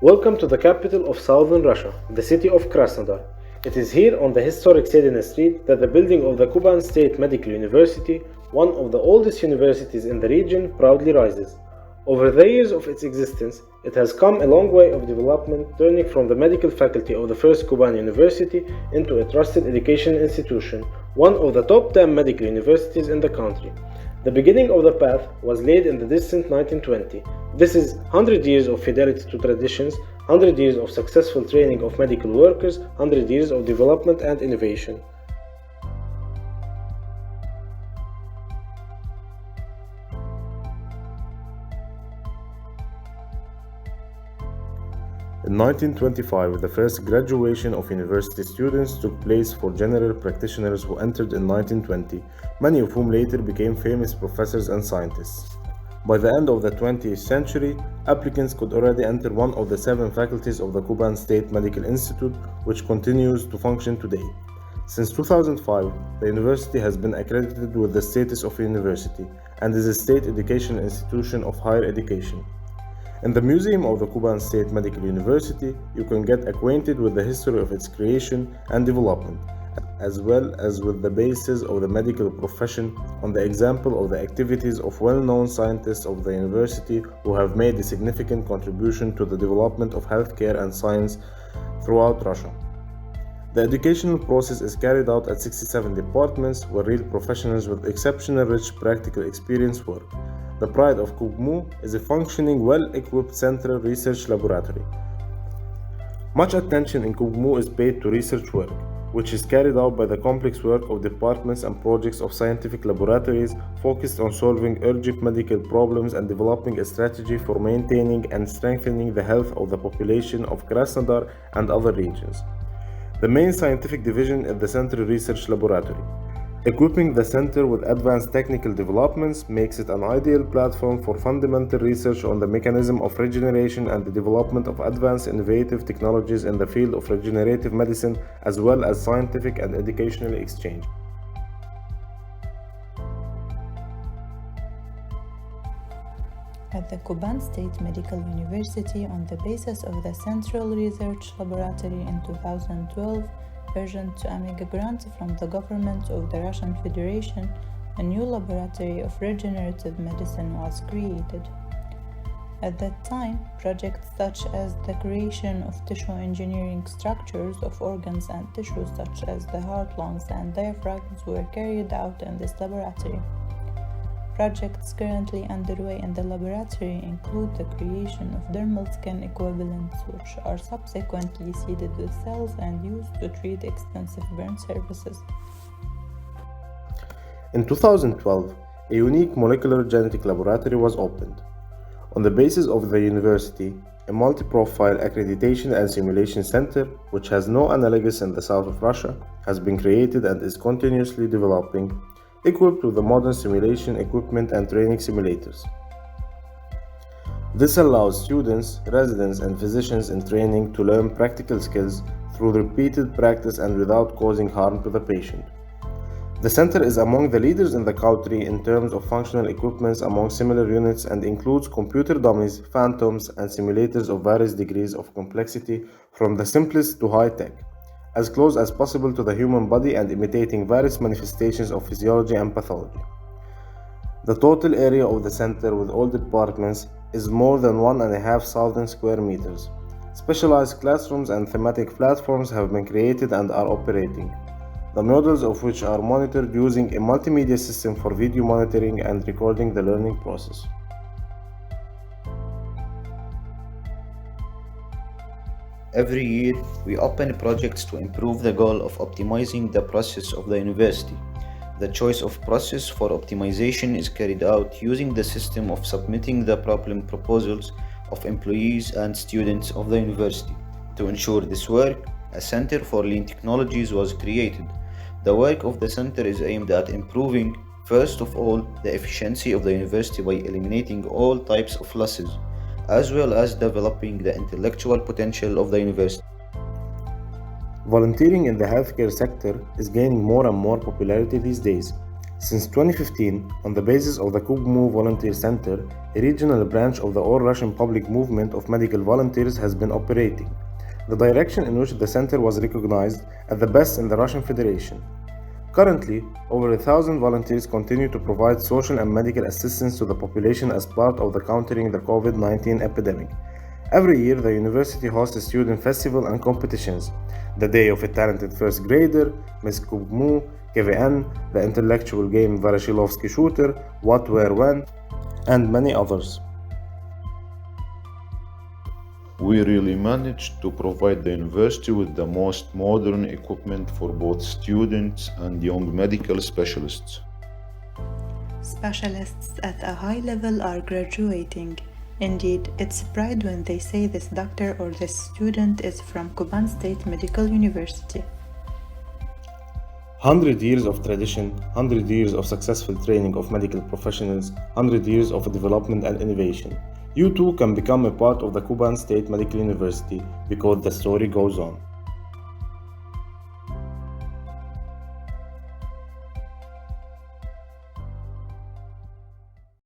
Welcome to the capital of southern Russia, the city of Krasnodar. It is here on the historic Sedina Street that the building of the Kuban State Medical University, one of the oldest universities in the region, proudly rises. Over the years of its existence, it has come a long way of development, turning from the medical faculty of the first Kuban University into a trusted education institution, one of the top 10 medical universities in the country. The beginning of the path was laid in the distant 1920. This is 100 years of fidelity to traditions, 100 years of successful training of medical workers, 100 years of development and innovation. In 1925, the first graduation of university students took place for general practitioners who entered in 1920, many of whom later became famous professors and scientists. By the end of the 20th century, applicants could already enter one of the 7 faculties of the Kuban State Medical Institute, which continues to function today. Since 2005, the university has been accredited with the status of a university and is a state education institution of higher education. In the Museum of the Kuban State Medical University, you can get acquainted with the history of its creation and development, as well as with the basis of the medical profession on the example of the activities of well-known scientists of the university who have made a significant contribution to the development of healthcare and science throughout Russia. The educational process is carried out at 67 departments where real professionals with exceptional rich practical experience work. The pride of Kuban is a functioning, well-equipped central research laboratory. Much attention in Kuban is paid to research work, which is carried out by the complex work of departments and projects of scientific laboratories focused on solving urgent medical problems and developing a strategy for maintaining and strengthening the health of the population of Krasnodar and other regions. The main scientific division is the Central Research Laboratory. Equipping the center with advanced technical developments makes it an ideal platform for fundamental research on the mechanism of regeneration and the development of advanced innovative technologies in the field of regenerative medicine, as well as scientific and educational exchange. At the Kuban State Medical University, on the basis of the Central Research Laboratory in 2012, urgent to a grant from the government of the Russian Federation, a new laboratory of regenerative medicine was created. At that time, projects such as the creation of tissue engineering structures of organs and tissues such as the heart, lungs, and diaphragms were carried out in this laboratory. Projects currently underway in the laboratory include the creation of dermal skin equivalents, which are subsequently seeded with cells and used to treat extensive burn surfaces. In 2012, a unique molecular genetic laboratory was opened. On the basis of the university, a multi-profile accreditation and simulation center, which has no analogus in the south of Russia, has been created and is continuously developing, equipped with the modern simulation equipment and training simulators. This allows students, residents, and physicians in training to learn practical skills through repeated practice and without causing harm to the patient. The center is among the leaders in the country in terms of functional equipments among similar units and includes computer dummies, phantoms, and simulators of various degrees of complexity from the simplest to high-tech, as close as possible to the human body and imitating various manifestations of physiology and pathology. The total area of the center with all departments is more than 1,500 square meters. Specialized classrooms and thematic platforms have been created and are operating, the models of which are monitored using a multimedia system for video monitoring and recording the learning process. Every year, we open projects to improve the goal of optimizing the process of the university. The choice of process for optimization is carried out using the system of submitting the problem proposals of employees and students of the university. To ensure this work, a Center for Lean Technologies was created. The work of the center is aimed at improving, first of all, the efficiency of the university by eliminating all types of losses, as well as developing the intellectual potential of the university. Volunteering in the healthcare sector is gaining more and more popularity these days. Since 2015, on the basis of the Kuban Volunteer Center, a regional branch of the All-Russian Public Movement of Medical Volunteers has been operating, the direction in which the center was recognized as the best in the Russian Federation. Currently, over 1,000 volunteers continue to provide social and medical assistance to the population as part of the countering the COVID-19 epidemic. Every year, the university hosts student festival and competitions, the Day of a Talented First Grader, Miss Kuban, KVN, the intellectual game Varashilovsky Shooter, What, Where, When, and many others. We really managed to provide the university with the most modern equipment for both students and young medical specialists. Specialists at a high level are graduating. Indeed, it's pride when they say this doctor or this student is from Kuban State Medical University. 100 years of tradition, 100 years of successful training of medical professionals, 100 years of development and innovation. You too can become a part of the Kuban State Medical University because the story goes on.